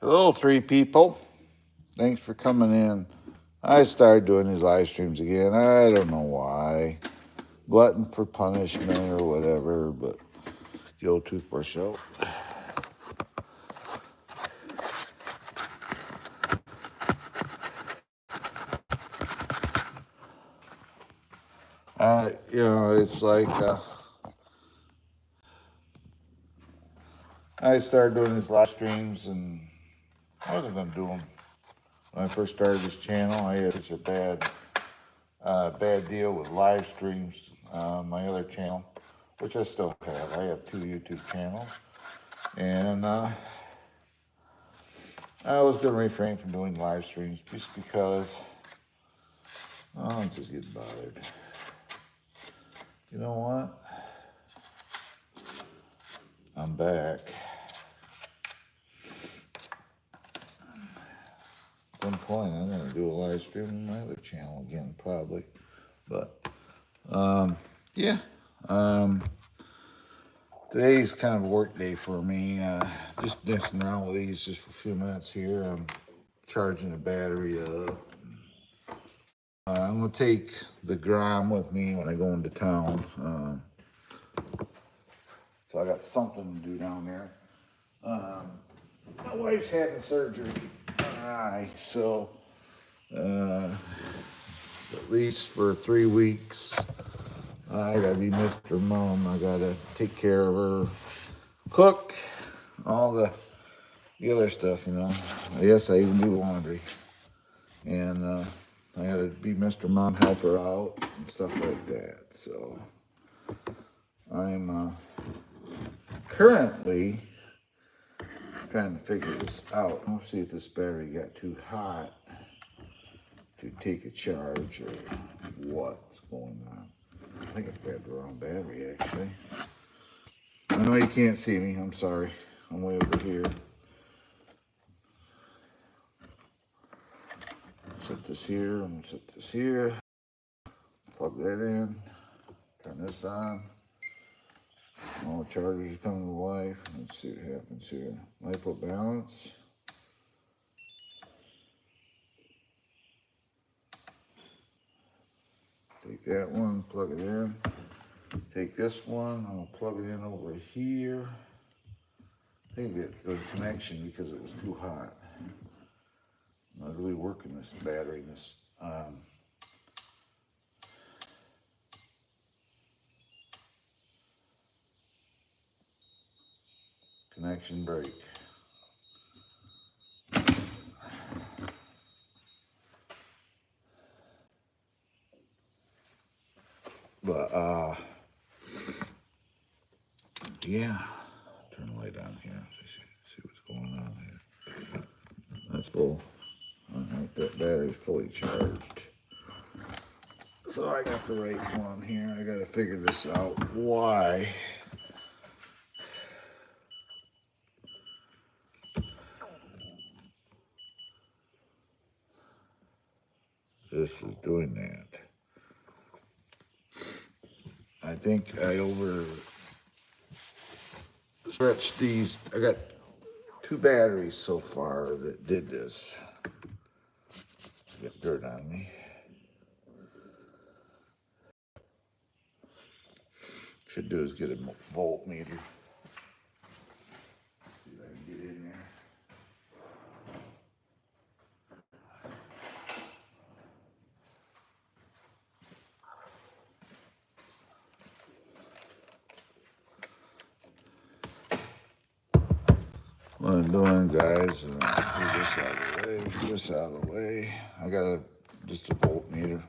Hello, three people. Thanks for coming in. I started doing these live streams again. I don't know why. Glutton for punishment or whatever, but the old toothbrush out. It's like I started doing these live streams, and I wasn't going to do them. When I first started this channel, I had such a bad deal with live streams on my other channel, which I still have. I have two YouTube channels, and I was going to refrain from doing live streams just because I'm just getting bothered. You know what? I'm back. At some point, I'm going to do a live stream on my other channel again, probably. But, yeah. Today's kind of a work day for me. Just messing around with these just for a few minutes here. I'm charging the battery up. I'm going to take the Grom with me when I go into town. So I got something to do down there. My wife's having surgery on her eye, so at least for 3 weeks, I gotta be Mr. Mom. I gotta take care of her, cook, all the other stuff, you know. Yes, I even do laundry. And I gotta be Mr. Mom, help her out, and stuff like that. So I'm currently trying to figure this out. Let's see if this battery got too hot to take a charge or what's going on. I think I grabbed the wrong battery, actually. I know you can't see me. I'm sorry. I'm way over here. Set this here. I'm gonna set this here. Plug that in. Turn this on. All the chargers are coming to life. Let's see what happens here. LiPo balance. Take that one, plug it in. Take this one, I'm gonna plug it in over here. I think it got a connection because it was too hot. I'm not really working this battery. This connection break. But yeah. Turn the light on here. See what's going on here. That's full. Alright, that battery's fully charged. So I got the right one here. I gotta figure this out. Why? This is doing that. I think I stretched these. I got 2 batteries so far that did this. Get dirt on me. Should do is get a voltmeter. See if I can get in there. What I'm doing, guys, get this out of the way, get this out of the way. I got just a voltmeter.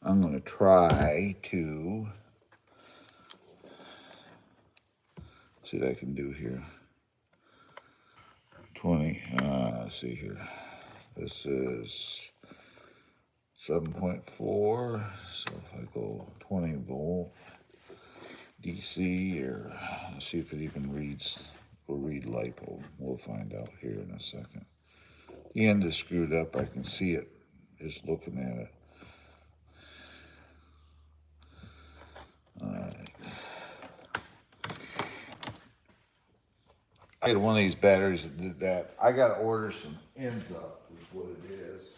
I'm gonna try to see what I can do here. 20, let's see here. This is 7.4, so if I go 20 volt DC, or let's see if it even reads, will read LiPo. We'll find out here in a second. The end is screwed up. I can see it just looking at it. All right. I had one of these batteries that did that. I got to order some ends up, is what it is.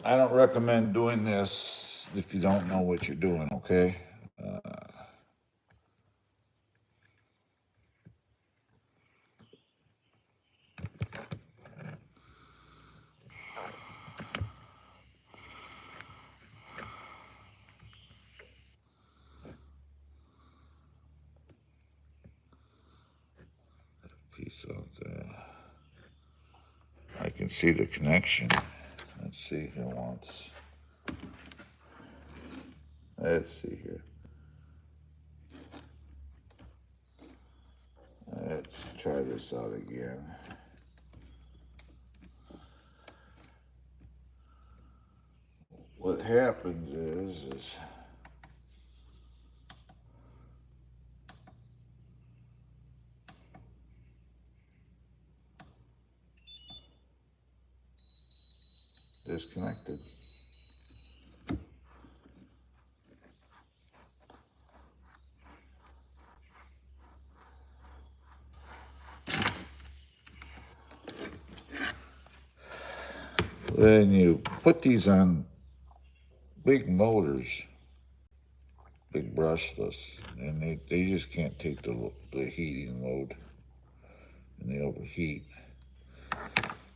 I don't recommend doing this if you don't know what you're doing, okay? Piece of the, I can see the connection. Let's see who wants. Let's see here. Let's try this out again. What happens is disconnected. Then you put these on big motors, big brushless, and they just can't take the heating load, and they overheat.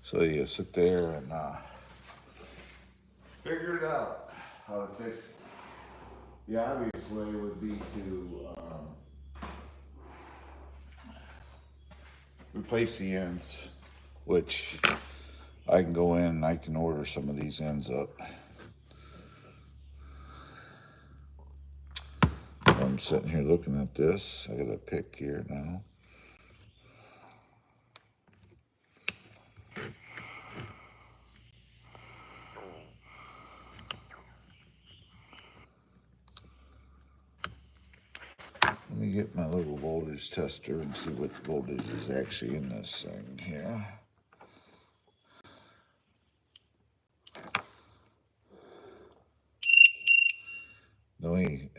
So you sit there and figure it out how to fix it. The obvious way would be to replace the ends, which I can go in and I can order some of these ends up. I'm sitting here looking at this. I got a pick here now. Let me get my little voltage tester and see what voltage is actually in this thing here.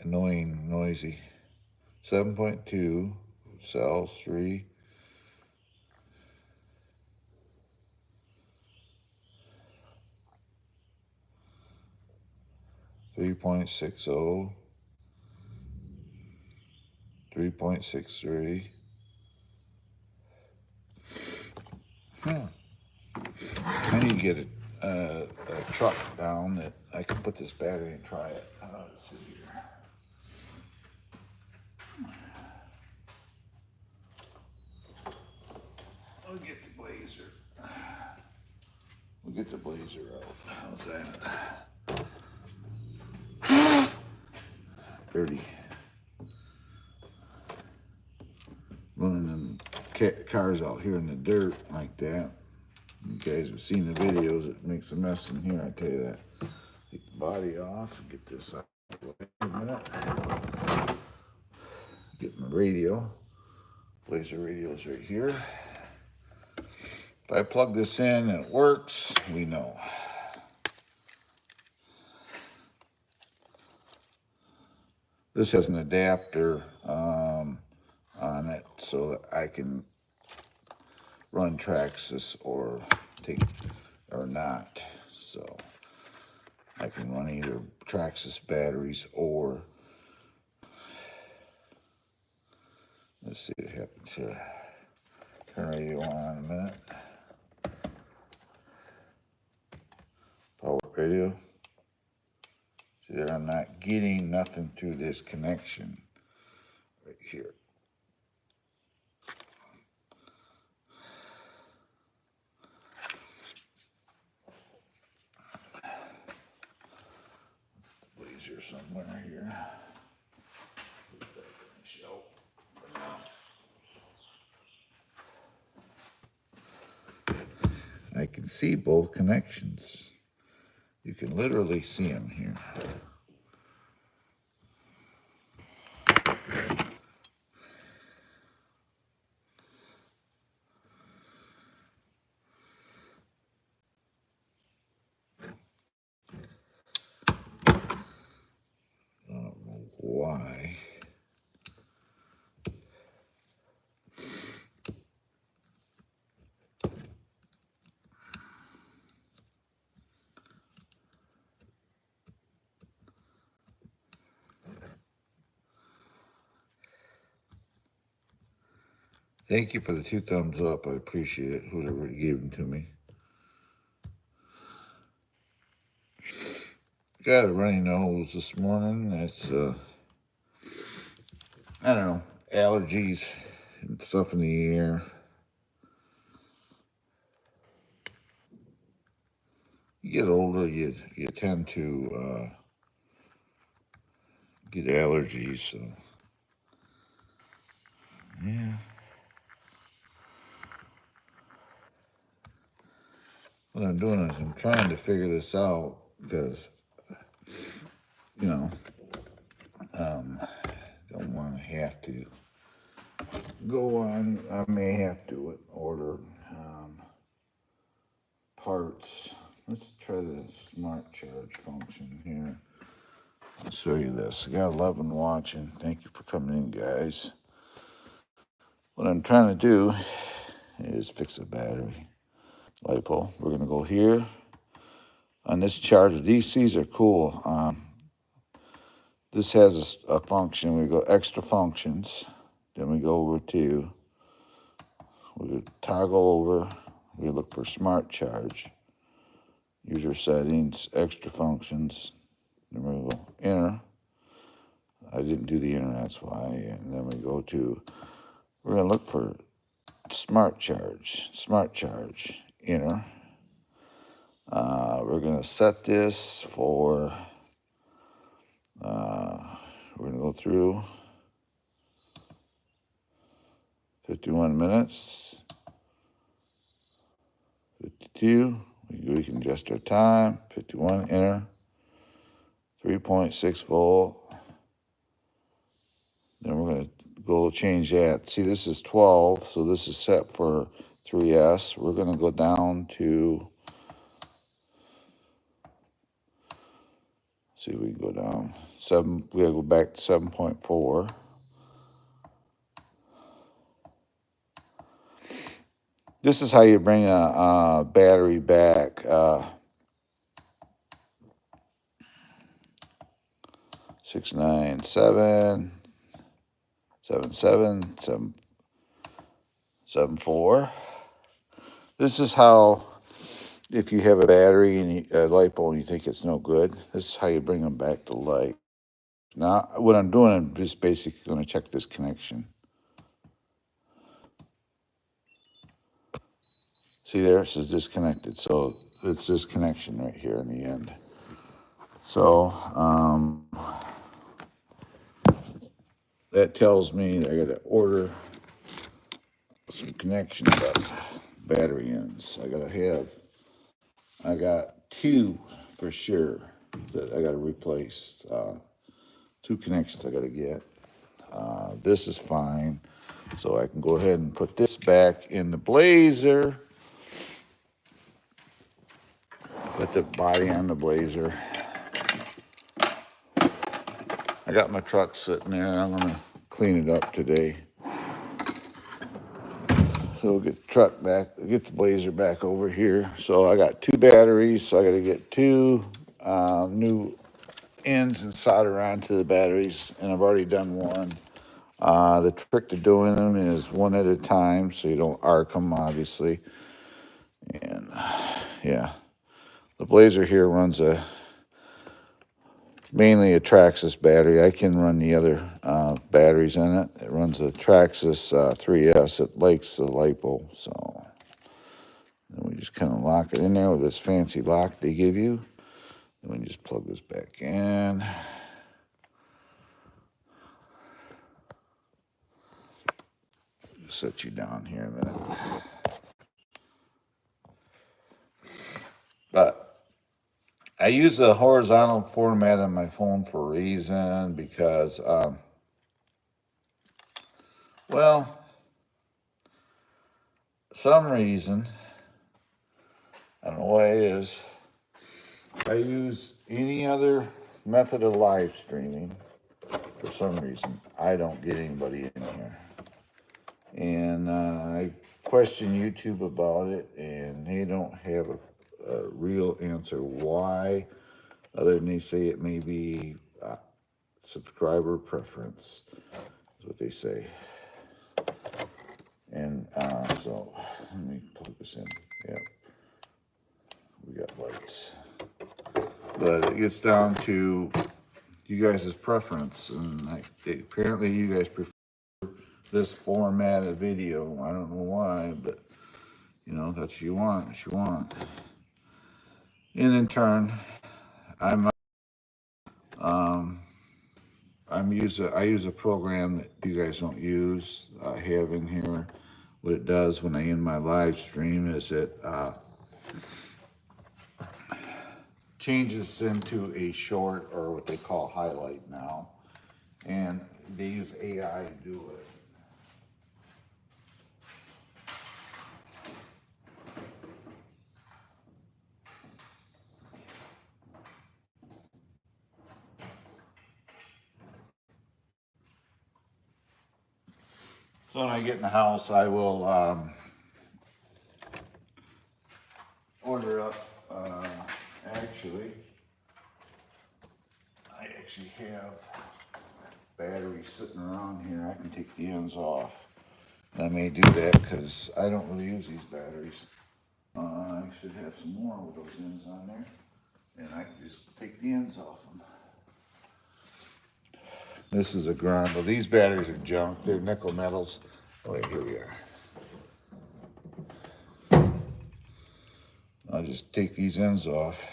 Annoying, noisy. 7.2, cells 3. 3.60, 3.63. I need to get a truck down that I can put this battery and try it. Let's see here. I'll get the blazer. We'll get the blazer out. How's that? Dirty. Running them cars out here in the dirt like that. You guys have seen the videos. It makes a mess in here, I tell you that. Take the body off and get this out of the way in a minute. Get my radio. Blazer radio's right here. If I plug this in and it works, we know. This has an adapter on it so that I can run Traxxas or not. So I can run either Traxxas batteries or, let's see what happens here. Turn radio on in a minute. Power radio. See there, I'm not getting nothing through this connection right here. Blazer somewhere here. I can see both connections. You can literally see them here. Thank you for the 2 thumbs up. I appreciate it, whoever gave them to me. Got a runny nose this morning. That's, I don't know, allergies and stuff in the air. You get older, you tend to get allergies. So, yeah. What I'm doing is I'm trying to figure this out because, you know, don't want to have to go on. I may have to order parts. Let's try the smart charge function here. I'll show you this. I got 11 watching. Thank you for coming in, guys. What I'm trying to do is fix the battery. LiPo. We're going to go here. On this charger, DCs are cool. This has a function. We go extra functions. Then we go over to, we toggle over. We look for smart charge. User settings, extra functions. Then we go enter. I didn't do the enter, that's why. And then we go to, we're going to look for smart charge, enter. We're going to set this for, we're going to go through 51 minutes, 52, we can adjust our time, 51, enter, 3.6 volt. Then we're going to go change that. See, this is 12, so this is set for 3S. We're going to go down to, see, we can go down 7, we gotta go back to 7.4. This is how you bring a battery back. 697, 77, 774. This is how, if you have a battery and a light bulb and you think it's no good, this is how you bring them back to life. Now, what I'm doing, I'm just basically going to check this connection. See there, it says disconnected. So it's this connection right here in the end. So that tells me I got to order some connections up, battery ends. I got 2 for sure that I got to replace. 2 connections I got to get. This is fine. So I can go ahead and put this back in the Blazer. Put the body on the Blazer. I got my truck sitting there. I'm going to clean it up today. So we'll get the truck back, get the Blazer back over here. So I got 2 batteries, so I got to get 2 new ends and solder onto the batteries, and I've already done one. The trick to doing them is one at a time, so you don't arc them, obviously. And yeah, the Blazer here runs mainly a Traxxas battery. I can run the other batteries in it. It runs a Traxxas 3S. It likes the LiPo, so then we just kind of lock it in there with this fancy lock they give you. And we just plug this back in. Set you down here a minute. But I use the horizontal format on my phone for a reason, because, well, some reason, I don't know what it is, I use any other method of live streaming. For some reason, I don't get anybody in here. And I question YouTube about it, and they don't have a real answer why, other than they say it may be subscriber preference, is what they say. And so let me plug this in. Yep, we got lights. But it gets down to you guys' preference, and apparently you guys prefer this format of video. I don't know why, but you know, that's what you want. What you want. And in turn, I use a program that you guys don't use. I have in here. What it does when I end my live stream is it changes into a short, or what they call highlight now, and they use AI to do it. So when I get in the house, I will order up. Actually, I actually have batteries sitting around here. I can take the ends off. And I may do that because I don't really use these batteries. I should have some more with those ends on there, and I can just take the ends off them. This is a Grundle. These batteries are junk. They're nickel metals. Oh, wait, here we are. I'll just take these ends off.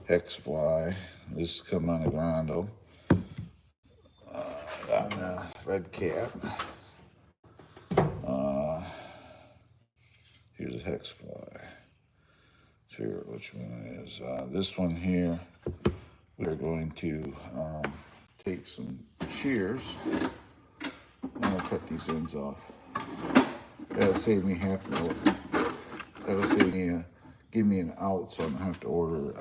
Hex fly. This is come on a Grundle. On a red cap. Here's a hex fly. Let's figure out which one it is. This one here, we're going to take some shears and I'll cut these ends off. That'll save me half an hour. That'll save me give me an out, so I don't have to order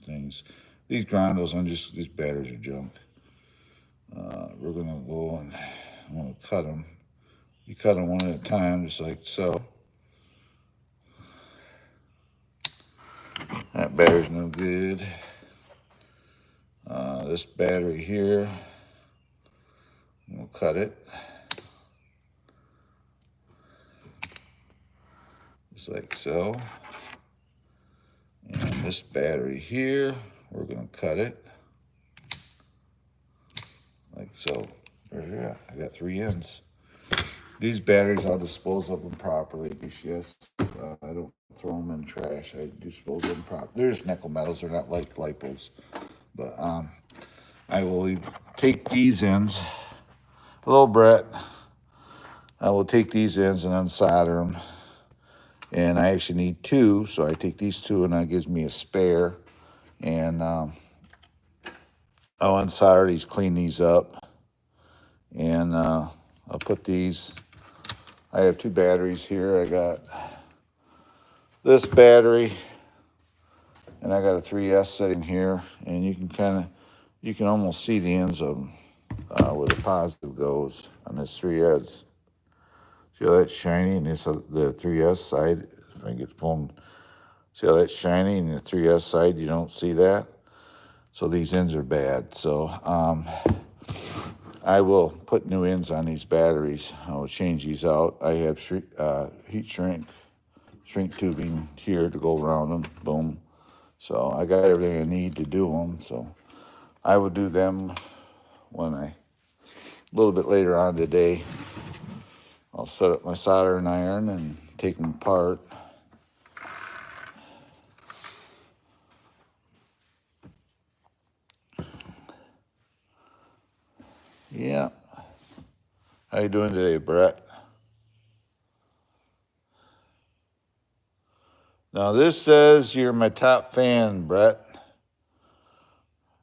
things. These Grundles, these batteries are junk. We're gonna go and I'm gonna cut them. You cut them one at a time, just like so. That battery's no good. This battery here, we'll cut it. Just like so. And this battery here, we're gonna cut it. Like so. Yeah, I got 3 ends. These batteries, I'll dispose of them properly. Yes, I don't throw them in the trash. I dispose of them properly. They're just nickel metals. They're not like lipos. But I will take these ends. Hello, Brett. I will take these ends and unsolder them. And I actually need 2, so I take these 2 and that gives me a spare. And I'll unsolder these, clean these up. And I'll put these, I have 2 batteries here. I got this battery, and I got a 3S sitting here. And you can almost see the ends of them where the positive goes on this 3S. See how that's shiny? And this the 3S side, if I get phone, see how that's shiny? And the 3S side, you don't see that. So these ends are bad. So I will put new ends on these batteries. I will change these out. I have heat shrink tubing here to go around them. Boom. So I got everything I need to do them. So I will do them a little bit later on today. I'll set up my soldering iron and take them apart. Yeah. How you doing today, Brett? Now this says you're my top fan, Brett,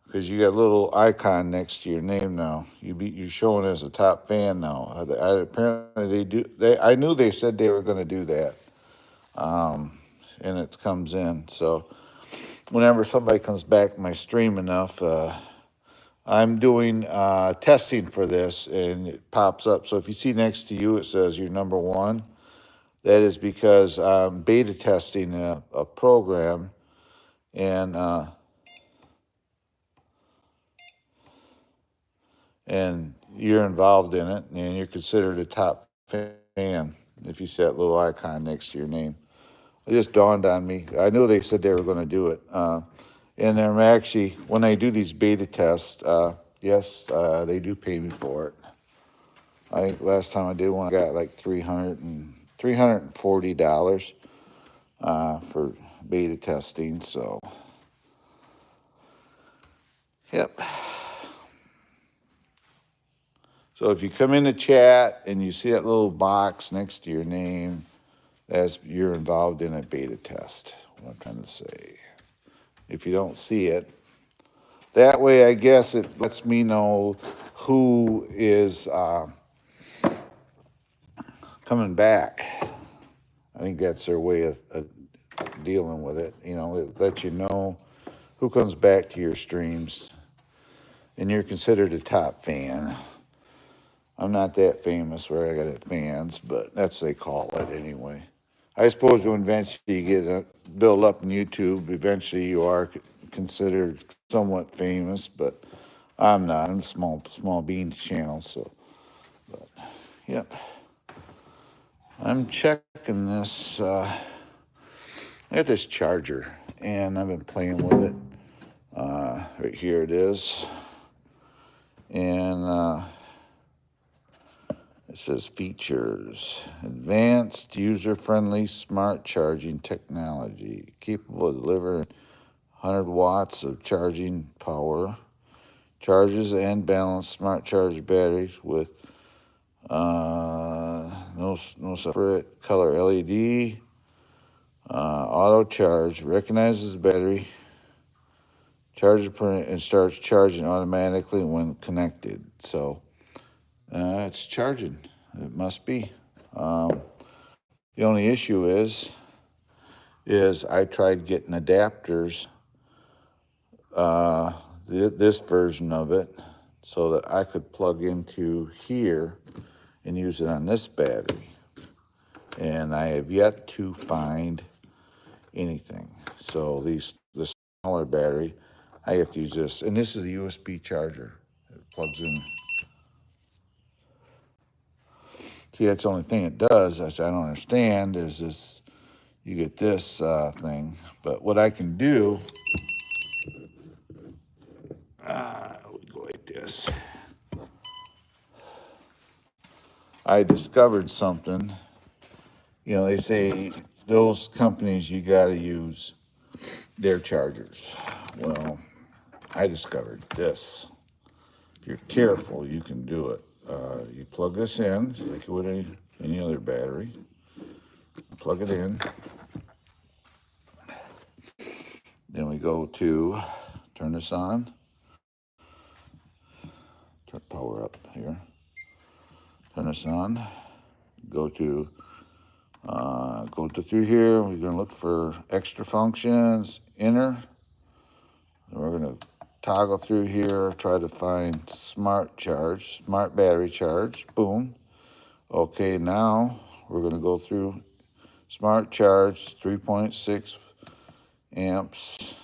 because you got a little icon next to your name now. You're showing as a top fan now. Apparently they do. I knew they said they were going to do that, and it comes in. So whenever somebody comes back my stream enough, I'm doing testing for this, and it pops up. So if you see next to you, it says you're number 1. That is because I'm beta testing a program, and you're involved in it, and you're considered a top fan if you see that little icon next to your name. It just dawned on me. I knew they said they were going to do it. And I'm actually, when I do these beta tests, yes, they do pay me for it. I think last time I did one, I got like $340 for beta testing. So, yep. So if you come in the chat and you see that little box next to your name, that's you're involved in a beta test. What I'm trying to say. If you don't see it, that way I guess it lets me know who is coming back. I think that's their way of dealing with it. You know, it lets you know who comes back to your streams, and you're considered a top fan. I'm not that famous where I got fans, but that's what they call it anyway. I suppose when eventually you get built up in YouTube, eventually you are considered somewhat famous, but I'm not. I'm a small beans channel, so, but, yep. I'm checking this. I got this charger, and I've been playing with it. Right here it is, and it says features: advanced, user-friendly, smart charging technology, capable of delivering 100 watts of charging power. Charges and balance smart charge batteries with no separate color LED. Auto charge, recognizes the battery, charges and starts charging automatically when connected. So it's charging. It must be. The only issue is I tried getting adapters, this version of it, so that I could plug into here and use it on this battery. And I have yet to find anything. So the smaller battery, I have to use this. And this is a USB charger. It plugs in. See, that's the only thing it does, which I don't understand, is this, you get this thing. But what I can do, we go like this. I discovered something. You know, they say those companies, you got to use their chargers. Well, I discovered this. If you're careful, you can do it. You plug this in, like you would any other battery. Plug it in. Then we go to turn this on. Turn power up here. Turn this on. Go to through here. We're gonna look for extra functions, enter. And we're gonna toggle through here, try to find smart charge, smart battery charge. Boom. Okay, now we're gonna go through smart charge, 3.6 amps.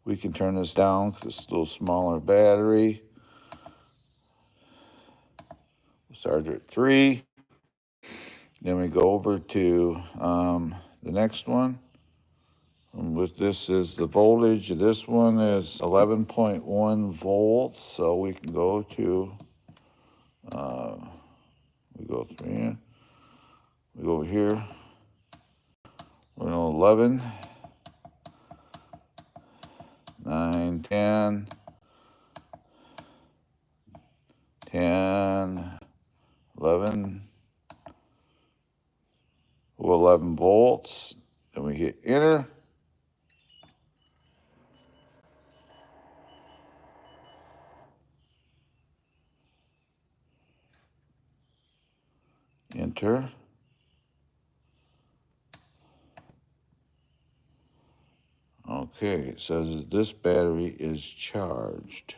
We can turn this down because it's a little smaller battery. We'll start at 3. Then we go over to the next one. And with this is the voltage. This one is 11.1 volts. So we can go to, we go through here. We go over here. We're on 11, 9, 10, 10, 11, 11 volts. Then we hit enter. Enter. Okay, it says this battery is charged.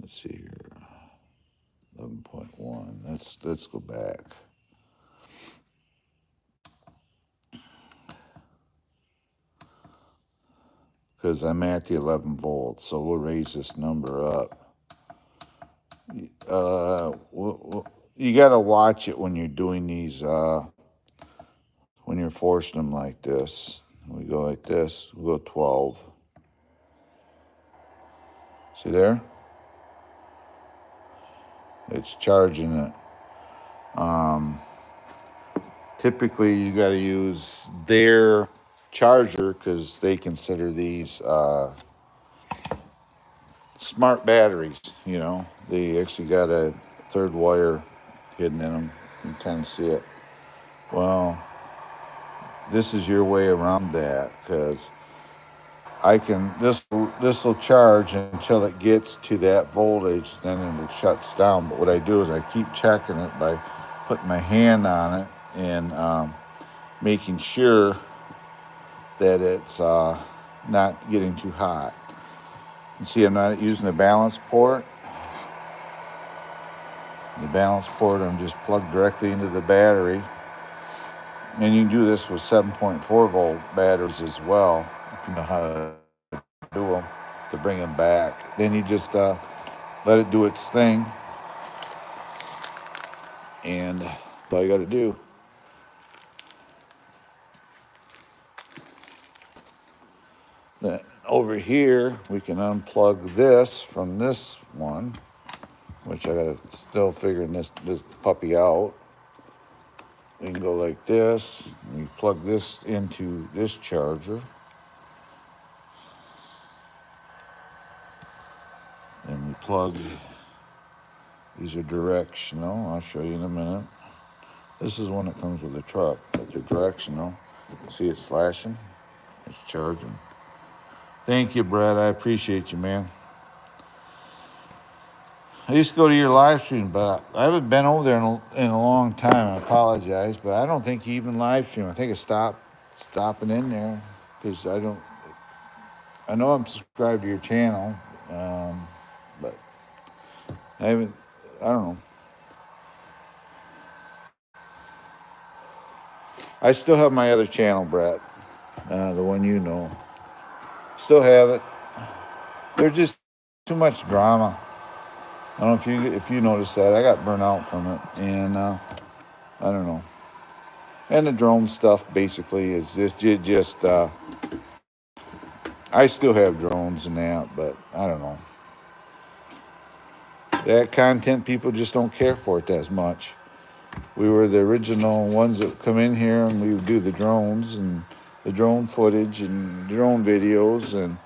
Let's see here. 11.1. Let's go back. because I'm at the 11 volts. So we'll raise this number up. You got to watch it when you're doing these, when you're forcing them like this. We go like this, we go 12. See there? It's charging it. Typically, you got to use their charger because they consider these smart batteries. You know, they actually got a third wire hidden in them. You can kind of see it. Well, this is your way around that because this will charge until it gets to that voltage, then it shuts down. But what I do is I keep checking it by putting my hand on it and making sure that it's not getting too hot. You see, I'm not using the balance port. The balance port, I'm just plugged directly into the battery. And you can do this with 7.4 volt batteries as well, if you know how to do them, to bring them back. Then you just let it do its thing. And that's all you got to do. Then over here, we can unplug this from this one, which I got to still figuring this puppy out. We can go like this. We plug this into this charger. And we plug, these are directional. I'll show you in a minute. This is one that comes with the truck, but they're directional. See, it's flashing. It's charging. Thank you, Brad. I appreciate you, man. I used to go to your live stream, but I haven't been over there in a long time. I apologize, but I don't think you even live stream. I think I stopping in there because I know I'm subscribed to your channel, but I don't know. I still have my other channel, Brett, the one you know. Still have it. There's just too much drama. I don't know if you noticed that. I got burnt out from it, and I don't know. And the drone stuff basically is just I still have drones and that, but I don't know. That content, people just don't care for it as much. We were the original ones that come in here and we would do the drones and the drone footage and drone videos, and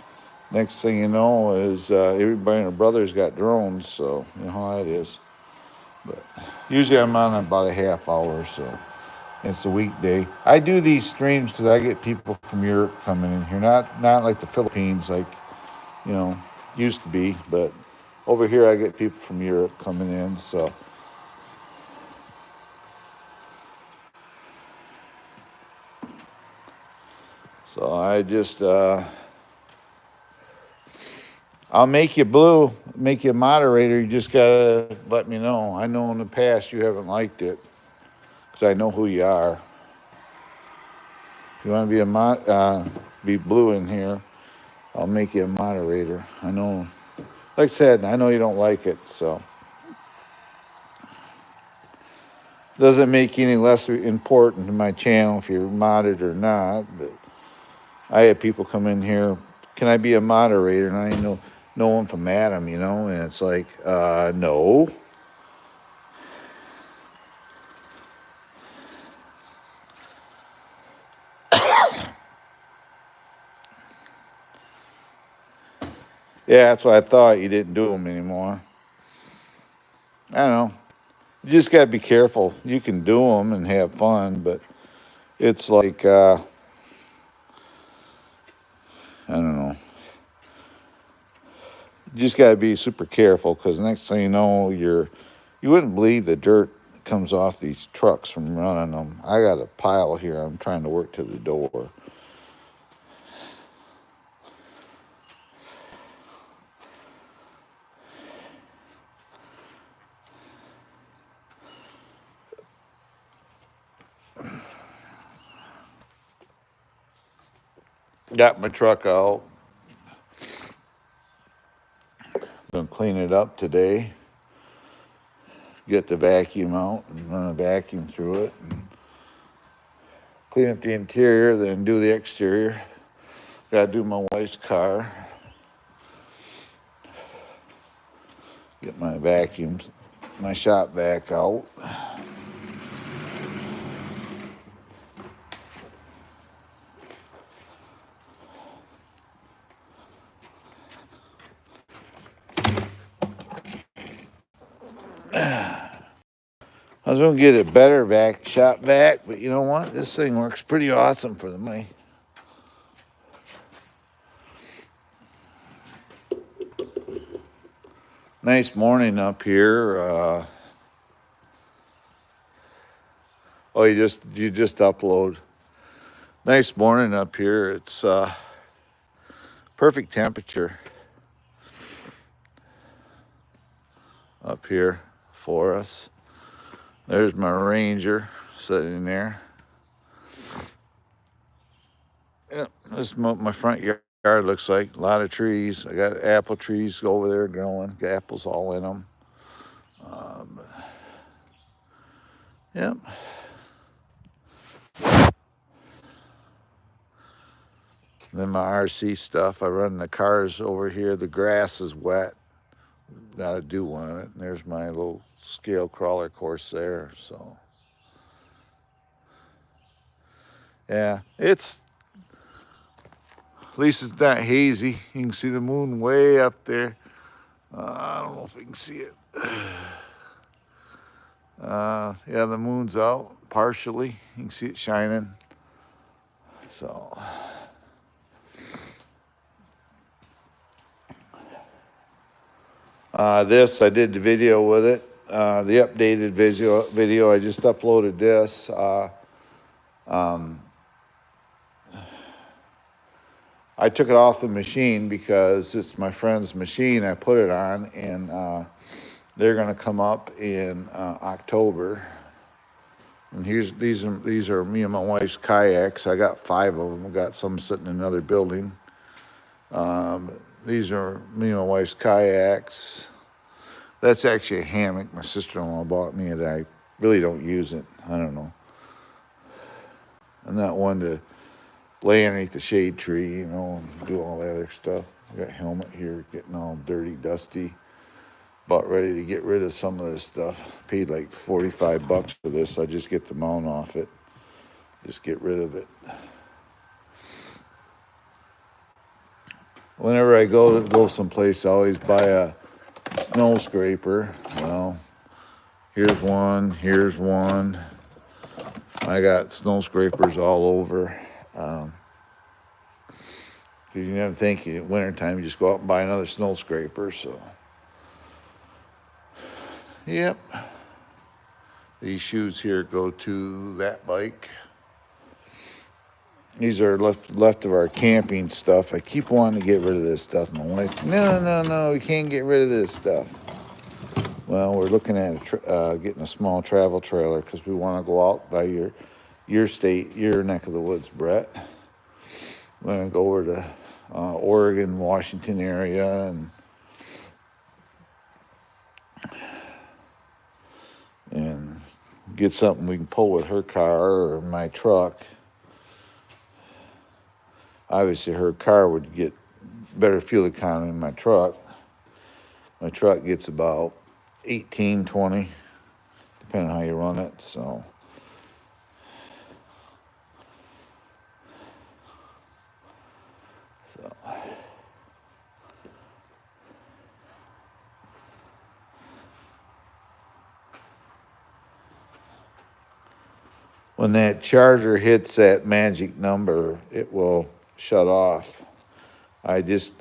next thing you know is everybody and their brother's got drones, so you know how that is. But usually I'm on about a half hour, so it's a weekday. I do these streams because I get people from Europe coming in here, not like the Philippines, like used to be, but over here I get people from Europe coming in, so. So I just, I'll make you blue, make you a moderator. You just gotta let me know. I know in the past you haven't liked it because I know who you are. If you want to be blue in here, I'll make you a moderator. I know, like I said, I know you don't like it, so. Doesn't make you any less important to my channel if you're modded or not, but I had people come in here, can I be a moderator? And I know no one from Adam, and it's like, no. Yeah, that's what I thought. You didn't do them anymore. I don't know. You just got to be careful. You can do them and have fun, but it's like, I don't know. You just got to be super careful because next thing you know, you wouldn't believe the dirt comes off these trucks from running them. I got a pile here. I'm trying to work to the door. Got my truck out. clean it up today. Get the vacuum out and run a vacuum through it. And clean up the interior, then do the exterior. Gotta do my wife's car. Get my vacuums, my shop vac out. I was gonna get a better shop vac, but you know what? This thing works pretty awesome for the money. Nice morning up here. Oh, you just upload. Nice morning up here. It's perfect temperature up here for us. There's my Ranger sitting there. Yeah, this is what my front yard looks like. A lot of trees. I got apple trees over there growing. Got apples all in them. Yep. Then my RC stuff. I run the cars over here. The grass is wet. Got a dew on it. And there's my little scale crawler course there. So, yeah, it's at least it's not hazy. You can see the moon way up there. I don't know if you can see it. Yeah, the moon's out partially. You can see it shining. So, this, I did the video with it. The updated video, I just uploaded this. I took it off the machine because it's my friend's machine. I put it on, and they're going to come up in October. And these are me and my wife's kayaks. I got 5 of them. I got some sitting in another building. These are me and my wife's kayaks. That's actually a hammock my sister-in-law bought me, and I really don't use it. I don't know. I'm not one to lay underneath the shade tree, you know, and do all that other stuff. I got a helmet here getting all dirty, dusty. About ready to get rid of some of this stuff. Paid like $45 for this. I just get the mount off it. Just get rid of it. Whenever I go someplace, I always buy a snow scraper. Well, here's one. Here's one. I got snow scrapers all over. You never think in wintertime you just go out and buy another snow scraper. So, yep. These shoes here go to that bike. These are left of our camping stuff. I keep wanting to get rid of this stuff. My wife, no, we can't get rid of this stuff. Well, we're looking at getting a small travel trailer because we want to go out by your state, your neck of the woods, Brett. We're going to go over to Oregon, Washington area, and get something we can pull with her car or my truck. Obviously, her car would get better fuel economy than my truck. My truck gets about 18, 20, depending on how you run it. So, when that charger hits that magic number, it will shut off. You just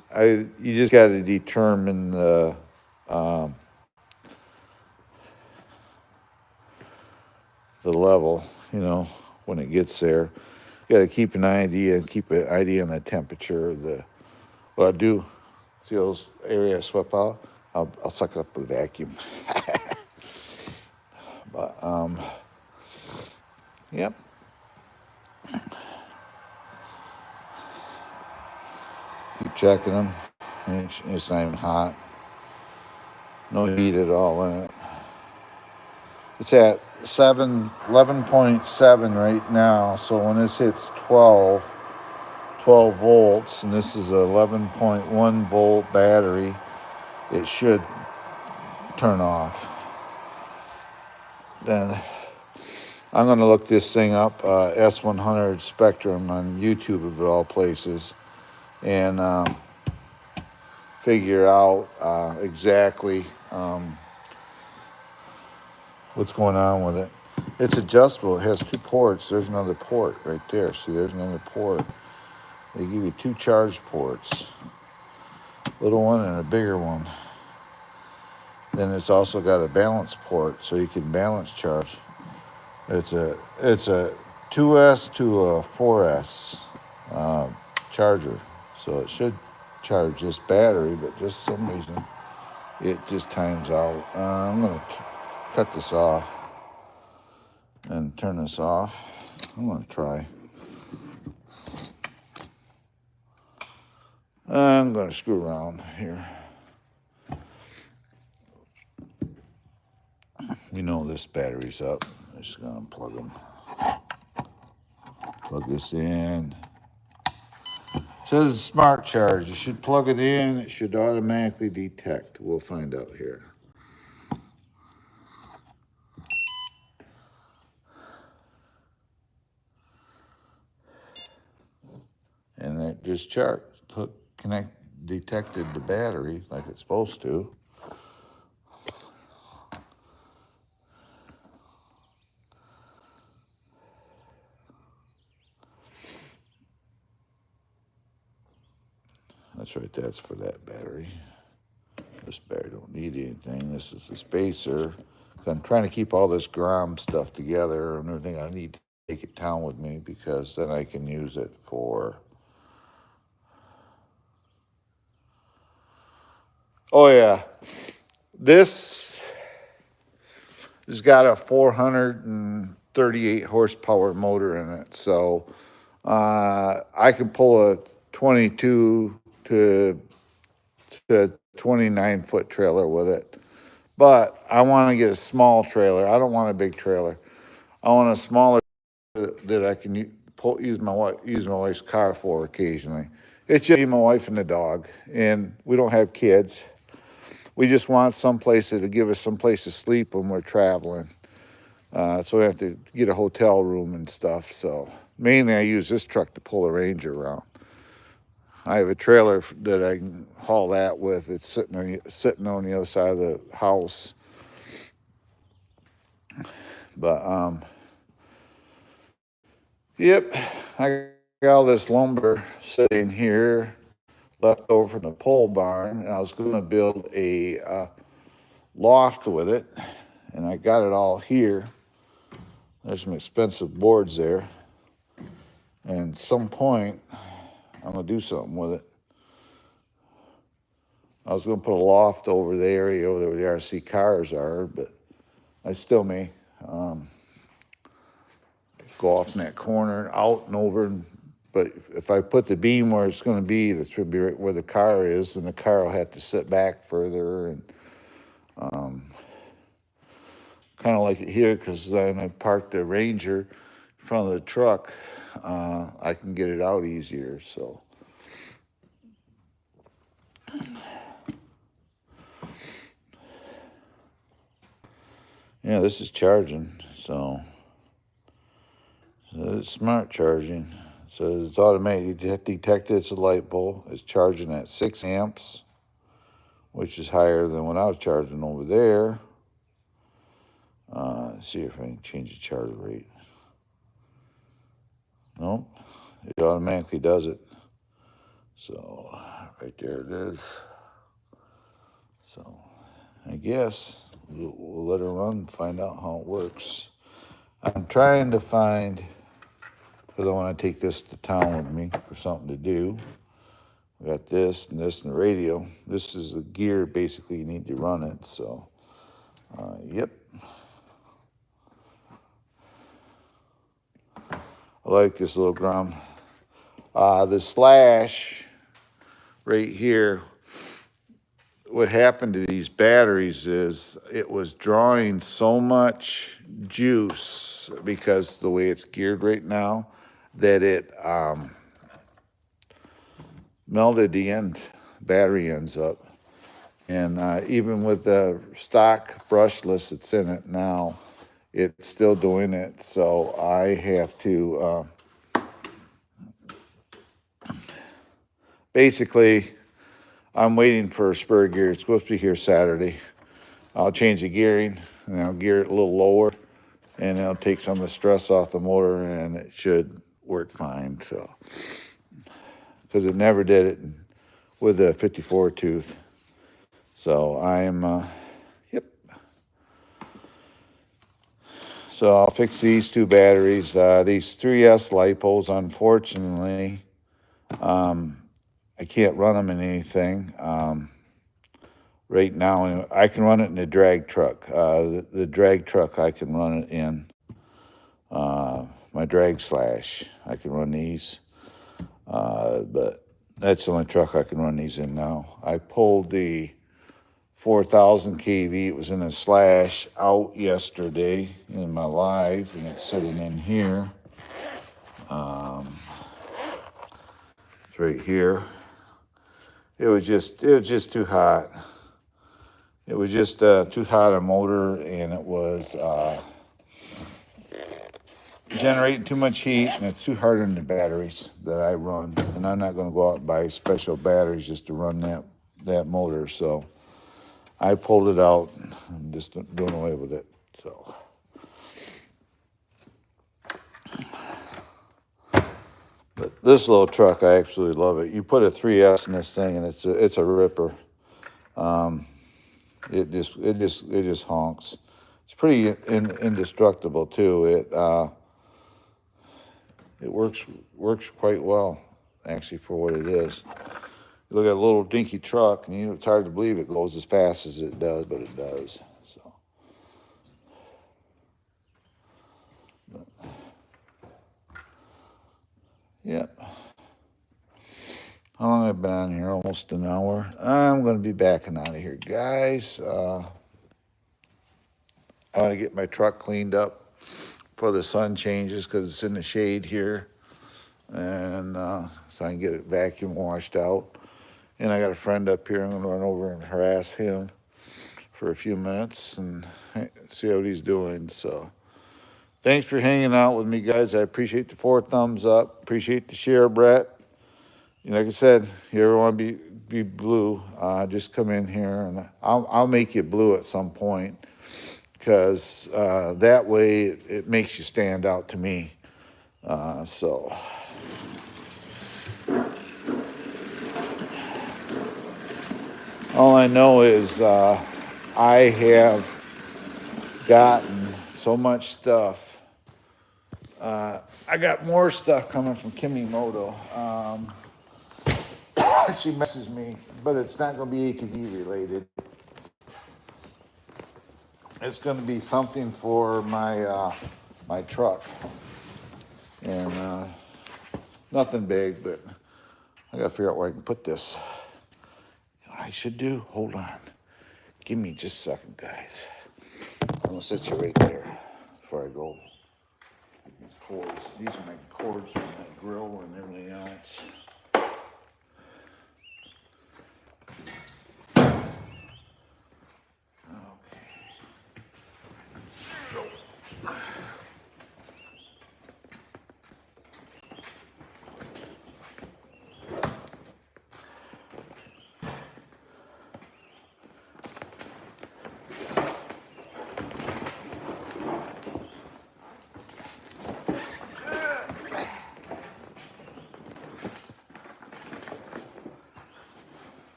got to determine the level, you know, when it gets there. You got to keep an idea on the temperature of the. What I do, see those areas swept out? I'll suck it up with a vacuum. But yep. Keep checking them. It's not even hot. No heat at all in it. It's at 11.7 right now. So when this hits 12 volts, and this is a 11.1 volt battery, it should turn off. Then I'm going to look this thing up, S100 Spectrum on YouTube of all places, and figure out exactly what's going on with it. It's adjustable. It has 2 ports. There's another port right there. See, there's another port. They give you 2 charge ports, a little one and a bigger one. Then it's also got a balance port, so you can balance charge. It's a 2S to a 4S charger, so it should charge this battery, but just some reason it just times out. I'm gonna cut this off and turn this off. I'm gonna try. I'm gonna screw around here. You know this battery's up. I'm just gonna unplug them. Plug this in. It says smart charge. You should plug it in. It should automatically detect. We'll find out here. And it just detected the battery like it's supposed to. That's right, that's for that battery. This battery don't need anything. This is the spacer. I'm trying to keep all this Grom stuff together and everything. I need to take it down with me because then I can use it for... Oh yeah, this has got a 438 horsepower motor in it. So I can pull a 22 to 29 foot trailer with it. But I want to get a small trailer. I don't want a big trailer. I want a smaller that I can use my wife's car for occasionally. It's just me, my wife, and the dog, and we don't have kids. We just want someplace to give us someplace to sleep when we're traveling. So we have to get a hotel room and stuff. So mainly I use this truck to pull the Ranger around. I have a trailer that I can haul that with. It's sitting on the other side of the house. But yep, I got all this lumber sitting here left over from the pole barn, and I was going to build a loft with it, and I got it all here. There's some expensive boards there, and at some point I'm going to do something with it. I was going to put a loft over the area over where the RC cars are, but I still may go off in that corner, out and over. But if I put the beam where it's going to be, that should be right where the car is, and the car will have to sit back further. And kind of like it here, because then I parked the Ranger in front of the truck, I can get it out easier. So. Yeah, this is charging, so it's smart charging. So it's automatically detected it's a light bulb. It's charging at 6 amps, which is higher than when I was charging over there. Let's see if I can change the charge rate. Nope, it automatically does it. So right there it is. So I guess we'll let her run and find out how it works. I'm trying to find, because I want to take this to town with me for something to do. I got this and the radio. This is the gear, basically, you need to run it. So, yep. I like this little Grom. The slash right here what happened to these batteries is it was drawing so much juice because the way it's geared right now that it melted the battery ends up. And even with the stock brushless that's in it now, it's still doing it. So I have to basically, I'm waiting for a spur gear. It's supposed to be here Saturday. I'll change the gearing and I'll gear it a little lower, and it'll take some of the stress off the motor, and it should work fine. So, because it never did it with a 54 tooth. So I'm, yep. So I'll fix these two batteries. These 3S LiPos, unfortunately, I can't run them in anything. Right now, I can run it in the drag truck. The drag truck I can run it in. My drag slash, I can run these. But that's the only truck I can run these in now. I pulled the 4,000 kV, it was in a slash, out yesterday in my live, and it's sitting in here. It's right here. It was just too hot. It was just too hot a motor, and it was generating too much heat, and it's too hard on the batteries that I run. And I'm not going to go out and buy special batteries just to run that motor. So I pulled it out. I'm just doing away with it. So, but this little truck, I absolutely love it. You put a 3S in this thing, and it's a ripper. It just honks. It's pretty indestructible too. It works quite well, actually, for what it is. You look at a little dinky truck, and it's hard to believe it goes as fast as it does, but it does. So, yeah. How long have I been on here? Almost an hour. I'm going to be backing out of here, guys. I want to get my truck cleaned up before the sun changes because it's in the shade here, and so I can get it vacuum washed out. And I got a friend up here. I'm going to run over and harass him for a few minutes and see what he's doing. So thanks for hanging out with me, guys. I appreciate the 4 thumbs up. Appreciate the share, Brett. Like I said, you ever want to be blue, just come in here, and I'll make you blue at some point, because that way it makes you stand out to me. So all I know is I have gotten so much stuff. I got more stuff coming from Kimimoto. She messes me, but it's not going to be ATV related. It's going to be something for my my truck, and nothing big, but I got to figure out where I can put this. You know what I should do? Hold on. Give me just a second, guys. I'm going to set you right there before I go. These cords. These are my cords from my grill and everything else.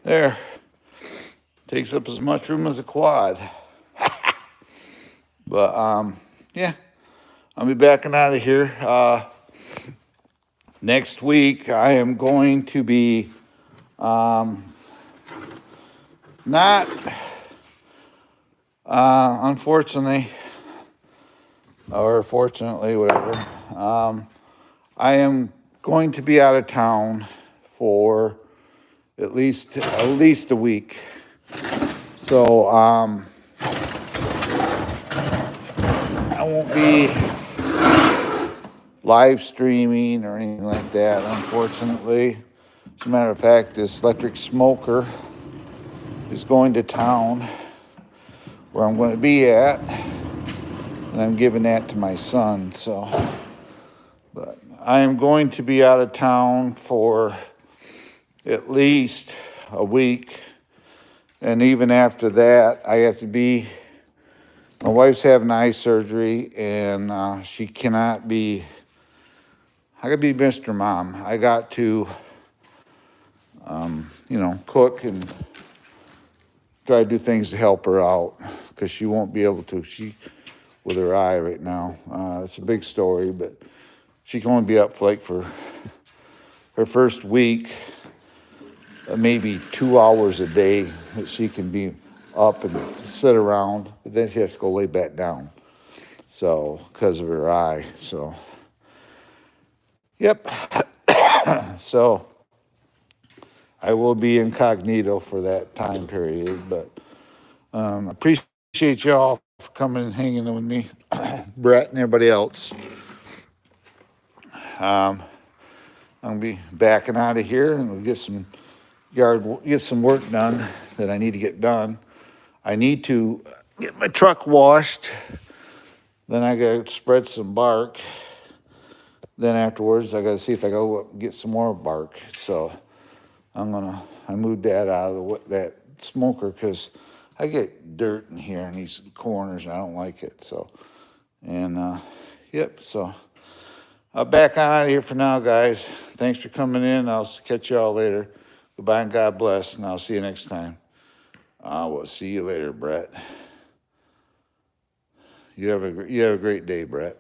There. Takes up as much room as a quad. But, yeah. I'll be backing out of here. Next week, I am going to be not, unfortunately, or fortunately, whatever. I am going to be out of town for at least a week. So I won't be live streaming or anything like that, unfortunately. As a matter of fact, this electric smoker is going to town where I'm going to be at, and I'm giving that to my son. So, but I am going to be out of town for at least a week, and even after that, I have to be. My wife's having eye surgery, and she cannot be. I gotta be Mr. Mom. I got to, cook and try to do things to help her out because she won't be able to. She, with her eye right now, it's a big story, but she can only be up for her first week, maybe 2 hours a day that she can be up and sit around, but then she has to go lay back down. So, because of her eye. So, yep. So, I will be incognito for that time period, but appreciate y'all for coming and hanging with me, Brett and everybody else. I'm gonna be backing out of here, and we'll get some work done that I need to get done. I need to get my truck washed. Then I gotta spread some bark. Then afterwards, I gotta see if I go get some more bark. So I moved that out of that smoker because I get dirt in here in these corners and I don't like it. So, and yep, so I'll back on out of here for now, guys. Thanks for coming in. I'll catch y'all later. Goodbye and God bless, and I'll see you next time. I will see you later, Brett. You have a great day, Brett.